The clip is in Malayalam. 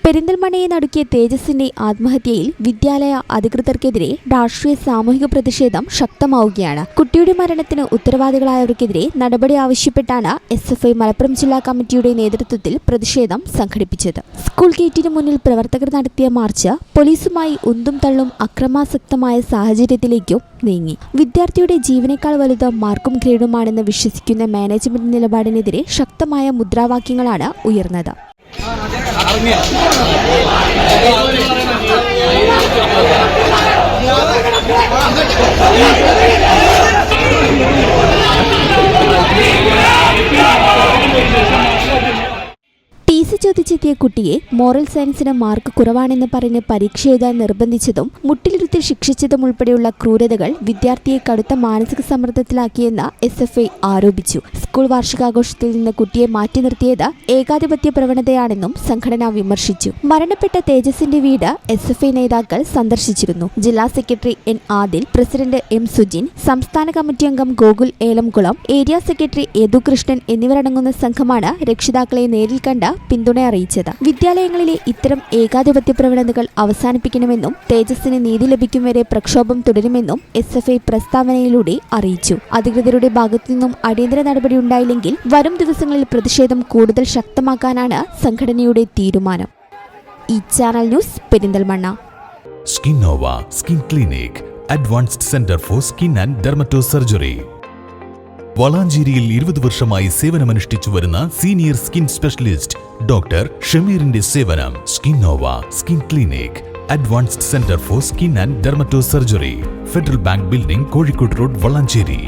പെരിന്തൽമണ്ണയെ നടുക്കിയ തേജസിന്റെ ആത്മഹത്യയിൽ വിദ്യാലയ അധികൃതർക്കെതിരെ രാഷ്ട്രീയ സാമൂഹിക പ്രതിഷേധം ശക്തമാവുകയാണ്. കുട്ടിയുടെ മരണത്തിന് ഉത്തരവാദികളായവർക്കെതിരെ നടപടി ആവശ്യപ്പെട്ടാണ് SFI മലപ്പുറം ജില്ലാ കമ്മിറ്റിയുടെ നേതൃത്വത്തിൽ പ്രതിഷേധം സംഘടിപ്പിച്ചത്. സ്കൂൾ ഗേറ്റിന് മുന്നിൽ പ്രവർത്തകർ നടത്തിയ മാർച്ച് പോലീസുമായി ഉന്തും തള്ളും അക്രമാസക്തമായ സാഹചര്യത്തിലേക്കും നീങ്ങി. വിദ്യാർത്ഥിയുടെ ജീവനേക്കാൾ വലുത് മാർക്കും ഗ്രേഡുമാണെന്ന് വിശ്വസിക്കുന്ന മാനേജ്മെന്റ് നിലപാടിനെതിരെ ശക്തമായ മുദ്രാവാക്യങ്ങളാണ് ഉയർന്നത്. TC ചോദിച്ചെത്തിയ കുട്ടിയെ മോറൽ സയൻസിന് മാർക്ക് കുറവാണെന്ന് പറഞ്ഞ് പരീക്ഷ എഴുതാൻ നിർബന്ധിച്ചതും മുട്ടിലിരുത്തി ശിക്ഷിച്ചതും ഉൾപ്പെടെയുള്ള ക്രൂരതകൾ വിദ്യാർത്ഥിയെ കടുത്ത മാനസിക സമ്മർദ്ദത്തിലാക്കിയെന്ന് SFI ആരോപിച്ചു. സ്കൂൾ വാർഷികാഘോഷത്തിൽ നിന്ന് കുട്ടിയെ മാറ്റി നിർത്തിയത് ഏകാധിപത്യ പ്രവണതയാണെന്നും സംഘടന വിമർശിച്ചു. മരണപ്പെട്ട തേജസിന്റെ വീട് SFI നേതാക്കൾ സന്ദർശിച്ചിരുന്നു. ജില്ലാ secretary N. Adil, president M. Sujin, സംസ്ഥാന കമ്മിറ്റി അംഗം ഗോകുൽ ഏലംകുളം, ഏരിയ സെക്രട്ടറി യദുകൃഷ്ണൻ എന്നിവരടങ്ങുന്ന സംഘമാണ് രക്ഷിതാക്കളെ നേരിൽ കണ്ട് പിന്തുണ അറിയിച്ചത്. വിദ്യാലയങ്ങളിലെ ഇത്തരം ഏകാധിപത്യ പ്രവണതകൾ അവസാനിപ്പിക്കണമെന്നും തേജസ്സിന് നീതി ലഭിക്കും വരെ പ്രക്ഷോഭം തുടരുമെന്നും SFI പ്രസ്താവനയിലൂടെ അറിയിച്ചു. അധികൃതരുടെ ഭാഗത്തു നിന്നും അടിയന്തര നടപടി ഉണ്ടായില്ലെങ്കിൽ വരും ദിവസങ്ങളിൽ പ്രതിഷേധം കൂടുതൽ ശക്തമാക്കാനാണ് സംഘടനയുടെ തീരുമാനം. ഈ channel news Perinthalmanna. Skinnova skin clinic, advanced centre for skin and dermato surgery. വളാഞ്ചേരിയിൽ 20 വർഷമായി സേവനമനുഷ്ഠിച്ചു വരുന്ന സീനിയർ സ്കിൻ സ്പെഷ്യലിസ്റ്റ് ഡോക്ടർ ഷമീറിന്റെ സേവനം. Skinnova skin clinic, advanced centre for skin and dermato surgery, Federal Bank building, Kozhikode road, Valanchery.